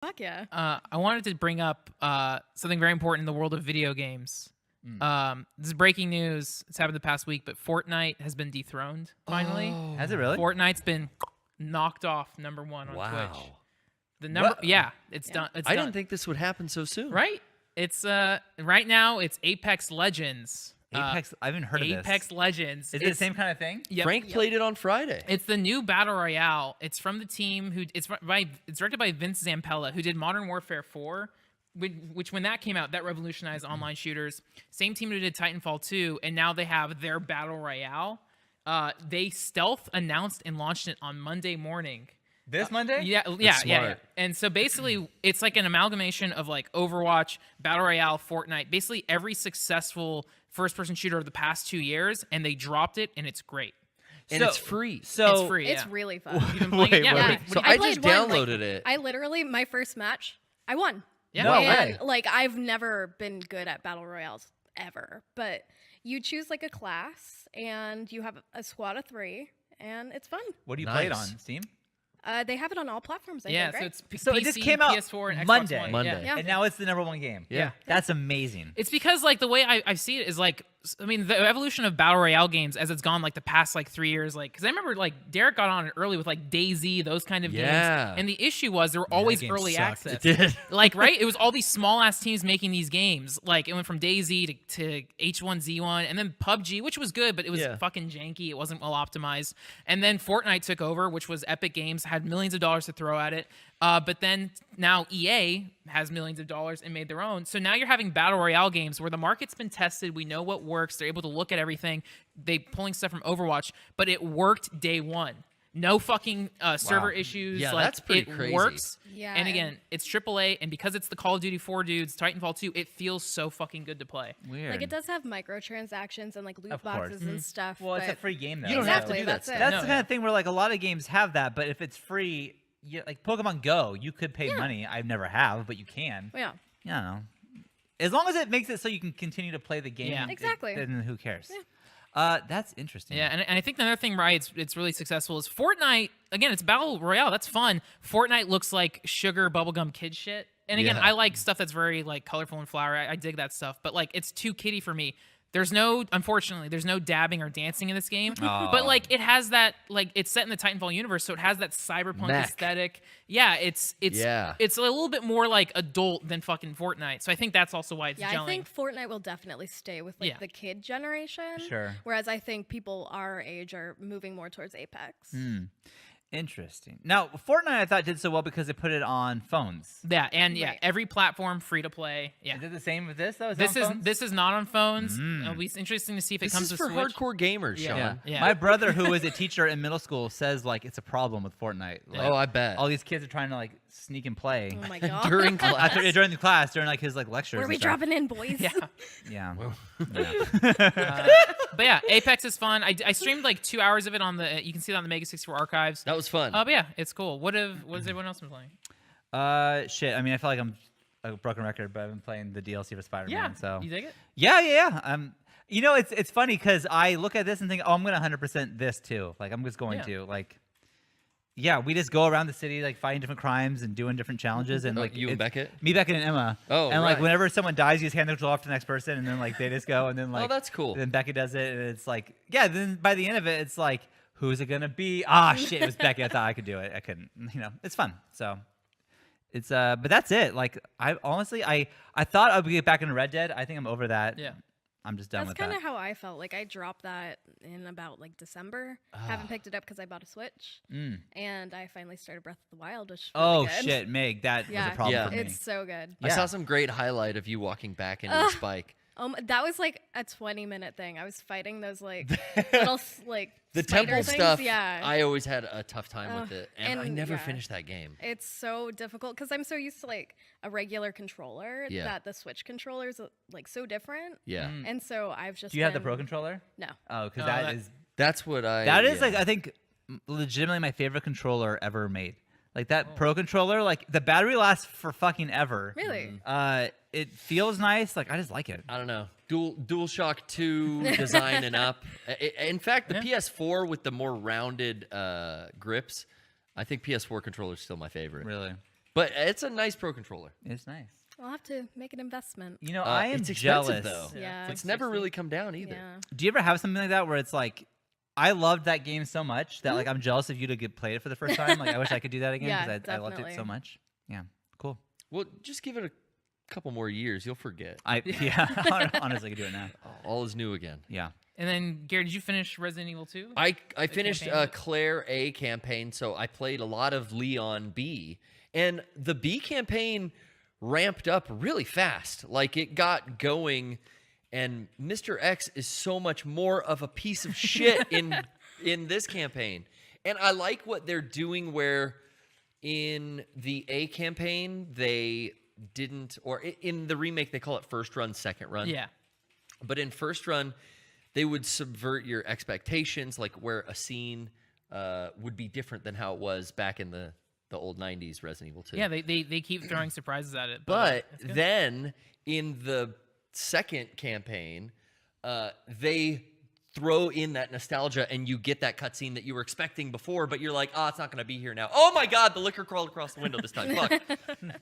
Fuck yeah. I wanted to bring up something very important in the world of video games. This is breaking news. It's happened the past week, but Fortnite has been dethroned finally. Oh. Has it really? Fortnite's been knocked off #1 on Twitch. The number, it's done. It's I done. didn't think this would happen so soon. Right? It's right now. It's Apex Legends. I haven't heard of this. Apex Legends. Is it the same kind of thing? Yep. Frank played it on Friday. It's the new battle royale. It's from the team who it's directed by Vince Zampella, who did Modern Warfare 4, which when that came out, that revolutionized online shooters. Same team who did Titanfall 2, and now they have their battle royale. They stealth announced and launched it on Monday morning. This Monday? Yeah. And so basically, it's like an amalgamation of like Overwatch, Battle Royale, Fortnite, basically every successful first-person shooter of the past 2 years, and they dropped it, and it's great. And it's free. It's free. It's really fun. You've been playing it? Yeah. Yeah. So I I just played one, downloaded it. I literally, my first match, I won. Yeah. No And way. like, I've never been good at battle royales ever, but you choose like a class and you have a squad of 3 and it's fun. What do you play it Nice. on? Steam? They have it on all platforms, I Yeah, think, so right? it's So PC, it just came out PS4, and Xbox Monday. One. Monday. Yeah. And now it's the #1 game. Yeah. That's amazing. It's because like the way I see it is like, I mean, the evolution of battle royale games as it's gone like the past like 3 years, like because I remember like Derek got on it early with like DayZ, those kind of Yeah. games, and the issue was there were always game early sucked. access. It did. Like right, it was all these small ass teams making these games. Like it went from DayZ to H1Z1, and then PUBG, which was good, but it was Yeah. fucking janky. It wasn't well optimized. And then Fortnite took over, which was Epic Games, had millions of dollars to throw at it. But then now EA has millions of dollars and made their own. So now you're having battle royale games where the market's been tested. We know what works. They're able to look at everything. They pulling stuff from Overwatch, but it worked day one. No fucking server issues. Yeah, like, that's pretty it crazy. works. Yeah. And again, it's AAA, and because it's the Call of Duty 4 dudes, Titanfall 2, it feels so fucking good to play. Weird. Like, it does have microtransactions and like loot Of course. boxes and stuff. Well, it's a but free game, though. You don't have to exactly, do that that's stuff. it. That's No, the kind of thing where like a lot of games have that, but if it's free, like Pokemon Go, you could pay money. I never have, but you can. Yeah. I don't know. As long as it makes it so you can continue to play the game. Yeah. Exactly. Then who cares? Yeah. That's interesting. Yeah, and I think another thing, right, it's really successful is Fortnite. Again, it's Battle Royale. That's fun. Fortnite looks like sugar bubblegum kid shit. And again, Yeah. I like stuff that's very like colorful and flowery. I dig that stuff. But like, it's too kiddie for me. Unfortunately, there's no dabbing or dancing in this game. But like, it has that, like, it's set in the Titanfall universe, so it has that cyberpunk Mech. aesthetic. Yeah, it's Yeah. it's a little bit more like adult than fucking Fortnite. So I think that's also why it's Yeah, gelling. I think Fortnite will definitely stay with like Yeah. the kid generation. Sure. Whereas I think people our age are moving more towards Apex. Interesting. Now, Fortnite I thought did so well because they put it on phones. Yeah, and yeah, Right. every platform free to play. Yeah. Is it the same with this though? This on phones? is not on phones. It'll be interesting to see if it This comes is to for Switch. hardcore gamers, Yeah. Sean. Yeah. Yeah. My brother, who was a teacher in middle school, says like it's a problem with Fortnite. Like, Oh, I bet. all these kids are trying to like sneak and play Oh my god. During class. during the class, during like his like lectures. Where are we and stuff. dropping in, boys? Yeah. Yeah. But yeah, Apex is fun. I streamed like 2 hours of it on the. You can see that on the Mega64 archives. That was fun. But yeah, it's cool. What has everyone else been playing? Shit. I mean, I feel like I'm a broken record, but I've been playing the DLC for Spider-Man. Yeah. So You dig it? yeah. You know, it's funny because I look at this and think, oh, I'm gonna 100% this too. Like I'm just going Yeah. to like. Yeah, we just go around the city like fighting different crimes and doing different challenges and like you and it's- Beckett? me, Beckett, and Emma. Oh, and like right. whenever someone dies, you just hand the control off to the next person, and then like they just go, and then like that's cool. Then Beckett does it, and it's like then by the end of it, it's like who's it gonna be? Ah, shit, it was Beckett. I thought I could do it. I couldn't. You know, it's fun. So it's but that's it. Like I honestly I thought I would get back into Red Dead. I think I'm over that. Yeah. I'm just done That's with kind that. of how I felt. Like I dropped that in about like December. Haven't picked it up because I bought a Switch, and I finally started Breath of the Wild, which is really Oh good. shit, Meg, that was Yeah, a problem Yeah. for me. it's so good. I saw some great highlight of you walking back into the spike. That was like a 20-minute thing. I was fighting those like little like The spider temple things. stuff, Yeah, I always had a tough time with it. And I and never yeah. finished that game. it's so difficult because I'm so used to like a regular controller Yeah. that the Switch controller is like so different. Yeah. And so I've just Do you have the been- Pro controller? No. Oh, because Oh, that that- is That's what that is yeah. like I think legitimately my favorite controller ever made. Like that Oh. Pro controller, like the battery lasts for fucking ever. Really? It feels nice. Like I just like it. I don't know. DualShock 2 design and up. In fact, the PS4 with the more rounded grips, I think PS4 controller is still my favorite. Really. But it's a nice Pro Controller. It's nice. I'll have to make an investment. You know, I am it's jealous. expensive, though. Yeah. It's never really come down either. Yeah. Do you ever have something like that where it's like, I loved that game so much that like I'm jealous of you to get played it for the first time. Like I wish I could do that again Yeah, because I loved it definitely. so much. Yeah, cool. Well, just give it a couple more years. You'll forget. Honestly, I could do it now. All is new again. Yeah. And then, Gary, did you finish Resident Evil 2? I finished campaign? Claire A campaign, so I played a lot of Leon B. And the B campaign ramped up really fast. Like, it got going, and Mr. X is so much more of a piece of shit in this campaign. And I like what they're doing where in the A campaign, they didn't, or in the remake, they call it first run, second run. Yeah. But in first run, they would subvert your expectations, like where a scene would be different than how it was back in the old 90s Resident Evil 2. Yeah, they keep throwing surprises at it. But it's good. then in the second campaign, they throw in that nostalgia and you get that cutscene that you were expecting before, but you're like, it's not going to be here now. Oh my God, the liquor crawled across the window this time. Fuck.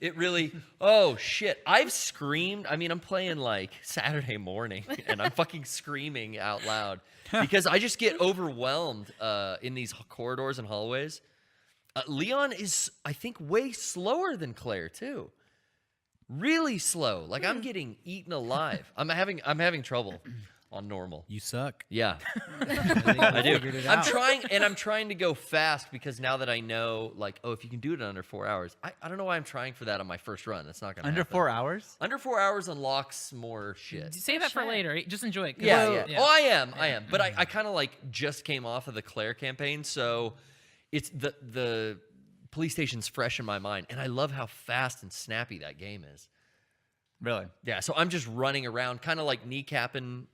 It really, oh shit. I've screamed. I mean, I'm playing like Saturday morning and I'm fucking screaming out loud because I just get overwhelmed in these corridors and hallways. Leon is, I think, way slower than Claire too. Really slow. Like I'm getting eaten alive. I'm having trouble on normal. You suck. Yeah, I do. It I'm out. trying to go fast because now that I know, like, if you can do it in under 4 hours, I don't know why I'm trying for that on my first run. That's not gonna Under happen. 4 hours? Under 4 hours unlocks more shit. Save that for later. Just enjoy it. 'cause Yeah, it's- yeah. Oh, I am. But I kind of like just came off of the Claire campaign, so it's the police station's fresh in my mind, and I love how fast and snappy that game is. Really? Yeah, so I'm just running around, kind of like kneecapping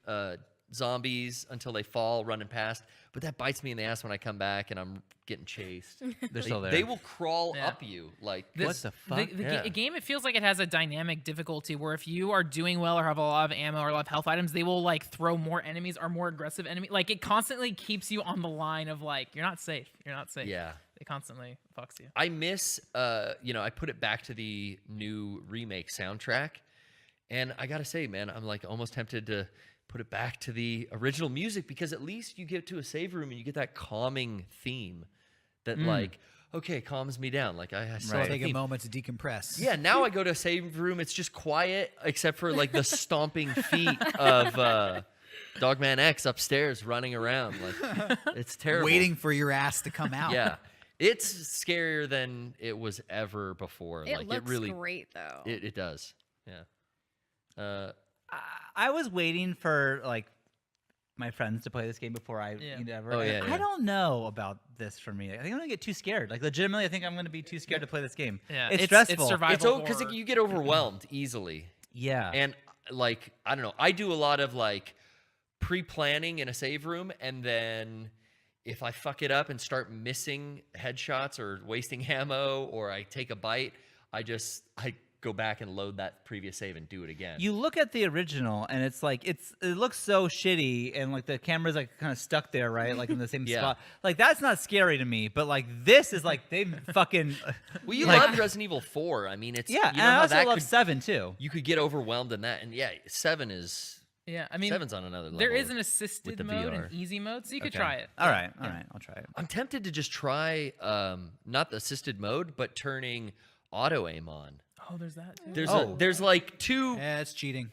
zombies until they fall, running past. But that bites me in the ass when I come back and I'm getting chased. They're still there. They will crawl Yeah. up you. Like, What the fuck? The game, it feels like it has a dynamic difficulty where if you are doing well or have a lot of ammo or a lot of health items, they will like throw more enemies or more aggressive enemies. Like it constantly keeps you on the line of like, you're not safe. You're not safe. yeah. It constantly fucks you. I miss, I put it back to the new remake soundtrack. And I got to say, man, I'm like almost tempted to put it back to the original music because at least you get to a save room and you get that calming theme that like, okay, calms me down. Like I saw the Take a theme. moment to decompress. Yeah, now I go to a save room. It's just quiet except for like the stomping feet of Dogman X upstairs running around. Like it's terrible. Waiting for your ass to come out. Yeah. It's scarier than it was ever before. It like looks it really great though. it does. Yeah. I was waiting for like my friends to play this game before I ever. Oh, yeah, I yeah. don't know about this for me. I think I'm gonna get too scared. Like legitimately, I think I'm gonna be too scared to play this game. Yeah, it's stressful. It's survival It's because horror. you get overwhelmed easily. Yeah. And like, I don't know. I do a lot of like pre-planning in a save room, and then if I fuck it up and start missing headshots or wasting ammo, or I take a bite, I go back and load that previous save and do it again. You look at the original, and it's like it looks so shitty, and like the camera's like kind of stuck there, right? Like in the same Yeah. spot. Like that's not scary to me, but like this is like they fucking. Well, you like, love Resident Evil 4. I mean, it's Yeah, You know and I how also that love could, 7 too. you could get overwhelmed in that, and yeah, 7 is. Yeah, I mean, 7's on another level. there is an with assisted the mode VR. and easy mode, so you could Okay. try it. All right, I'll try it. I'm tempted to just try not the assisted mode, but turning auto aim on. Oh, there's that too. There's like two. Yeah, it's cheating.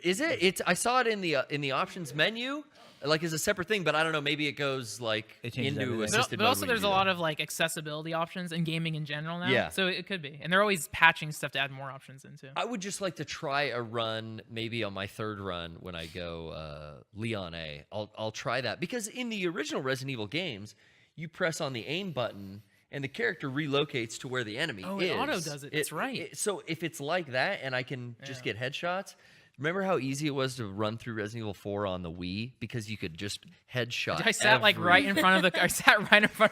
Is it? I saw it in the options menu, like as a separate thing, but I don't know. Maybe it goes like It changes into everything. assisted But mode. also when there's you a do lot that. of like accessibility options in gaming in general now. Yeah. So it could be. And they're always patching stuff to add more options into. I would just like to try a run, maybe on my third run when I go Leon A. I'll try that because in the original Resident Evil games, you press on the aim button and the character relocates to where the enemy Oh, is. it auto does it. That's right. So if it's like that and I can just get headshots, Remember how easy it was to run through Resident Evil 4 on the Wii because you could just headshot. I sat like right in front of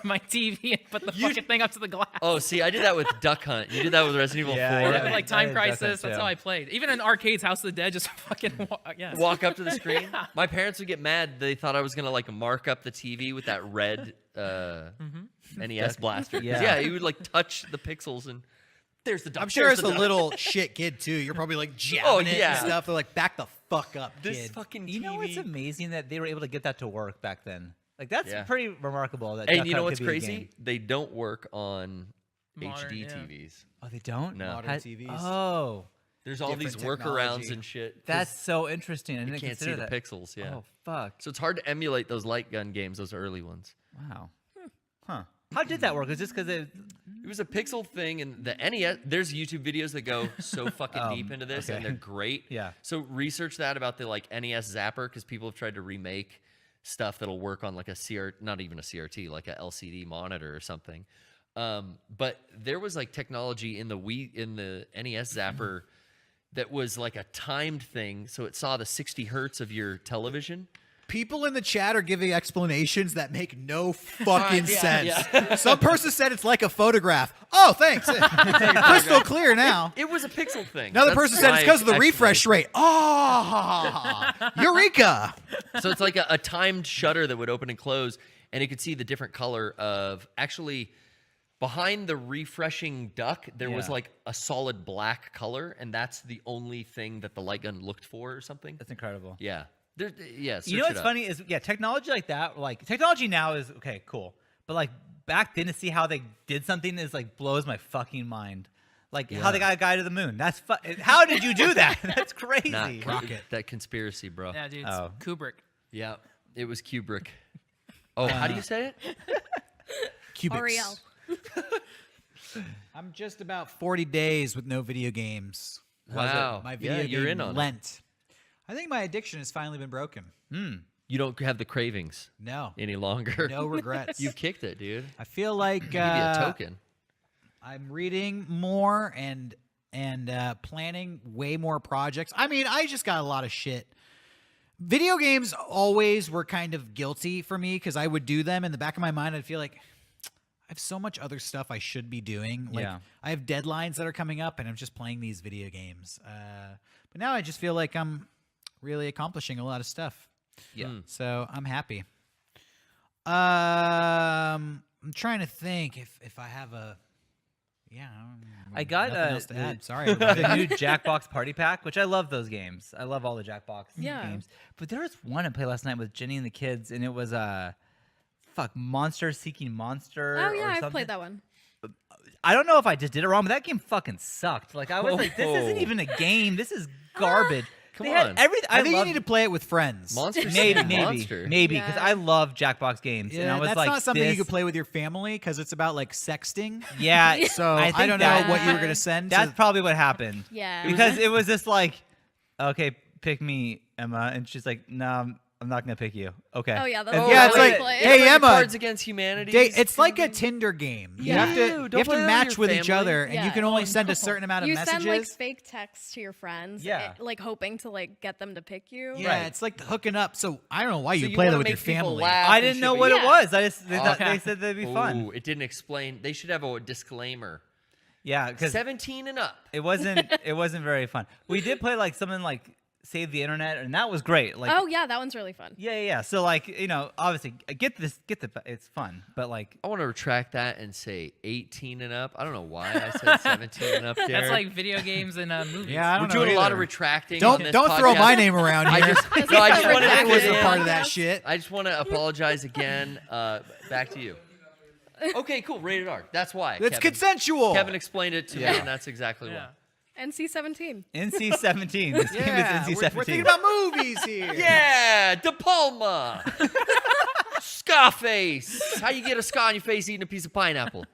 my TV and put the fucking thing up to the glass. Oh, see, I did that with Duck Hunt. You did that with Resident Evil 4. Yeah. Like I Time did Duck Hunt, Crisis. That's too. how I played. Even in arcades, House of the Dead, just fucking Walk up to the screen. My parents would get mad. They thought I was gonna like mark up the TV with that red NES blaster. Yeah. You would like touch the pixels and there's the duck. I'm sure there's as the a duck. little shit kid too. You're probably like jabbing it yeah. and stuff. They're like, back the fuck up, This kid. fucking TV. You know what's amazing that they were able to get that to work back then. Like that's Yeah. pretty remarkable. That And Duck you know Hunt what's could be a crazy? game. They don't work on Modern, HD yeah. TVs. Oh, they don't. No. Modern TVs. Oh, There's all these Different workarounds technology. and shit. 'cause that's so interesting. I you didn't can't see consider the that. pixels. Yeah. Oh fuck! So it's hard to emulate those light gun games, those early ones. Wow. Huh? How did that work? Was this because it? It was a pixel thing, and the NES. There's YouTube videos that go so fucking deep into this, and okay. they're great. Yeah. So research that about the like NES Zapper, because people have tried to remake stuff that'll work on like a not even a CRT, like a LCD monitor or something. But there was like technology in the NES Zapper that was like a timed thing, so it saw the 60 hertz of your television. People in the chat are giving explanations that make no fucking sense. yeah. Some person said it's like a photograph. Oh, thanks. Crystal clear now. It was a pixel thing. Another That's person said it's my because of the refresh explanation. rate. Oh, Eureka. So it's like a timed shutter that would open and close, and it could see the different color of actually behind the refreshing duck. There was Yeah. like a solid black color, and that's the only thing that the light gun looked for, or something. That's incredible. Yeah, search You know it what's up. funny is technology like that. Like technology now is okay, cool, but like back then to see how they did something is like blows my fucking mind. Like how they got a guy to the moon. That's how did you do that? That's crazy. Not Rocket. that conspiracy, bro. Yeah, dude. It's Oh. Kubrick. Yeah, it was Kubrick. Oh, how do you say it? Cubics. Ariel. I'm just about 40 days with no video games. Wow. My video you're game in on it. Lent. I think my addiction has finally been broken. You don't have the cravings No. any longer. No regrets. You've kicked it, dude. I feel like Give you a token. I'm reading more and planning way more projects. I mean, I just got a lot of shit. Video games always were kind of guilty for me because I would do them. In the back of my mind, I'd feel like I have so much other stuff I should be doing. Like Yeah. I have deadlines that are coming up, and I'm just playing these video games. But now I just feel like I'm really accomplishing a lot of stuff. Yeah. So I'm happy. I'm trying to think if I have a. Yeah, I got nothing else to the- add. Sorry, everybody. the new Jackbox Party Pack, which I love those games. I love all the Jackbox Yeah. games. But there was one I played last night with Jenny and the kids, and it was Monster Seeking Monster. Oh or yeah, I've something. played that one. I don't know if I just did it wrong, but that game fucking sucked. Like I was like, this isn't Oh. even a game. This is garbage. Come They had on. everything. I think you loved- need to play it with friends. Monster maybe, Seeking maybe, Monster. maybe, because Yeah. I love Jackbox games, and Yeah, I was that's like, not something you this- could play with your family because it's about like sexting. Yeah, So I I, think don't that- know what you were gonna send. That's to, probably what happened. Yeah. Because it was just like, okay, pick me, Emma, and she's like, no, I'm not gonna pick you. Okay. Oh yeah, that's Oh, yeah, it's what I like, play. hey, Like Emma, Cards Against Humanity. it's like a Tinder game. You Yeah. have Ew, to don't you have play to that match with with your each family. other, and you Yeah. can only send a certain amount of You messages. send like fake texts to your friends, Yeah. like hoping to like get them to pick you. yeah, Right. it's like hooking up. So I don't know why you you play wanna that with your make people family. laugh. I and didn't shit, know but what yeah. it was. I just they Okay. said they'd be fun. Ooh, it didn't explain. They should have a disclaimer. Yeah, because 17 and up. it wasn't very fun. We did play like something like Save the Internet, and that was great. Like, Oh yeah, that one's really fun. yeah. So like, obviously, it's fun, but like, I want to retract that and say 18 and up. I don't know why I said 17 and up there. That's like video games and movies. Yeah, I We're don't know doing a lot either. of retracting. on Don't this don't throw podcast. my name around I here. just It's no, I like just a wanted I to wasn't get a part in. of that shit. I just want to apologize again. Back to you. Okay, cool. Rated R. That's why. It's Kevin. consensual. Kevin explained it to me, and that's exactly Yeah. why. NC-17. NC-17. This game Yeah, is NC-17. we're thinking about movies here. Yeah, De Palma. Scarface. How you get a scar on your face eating a piece of pineapple?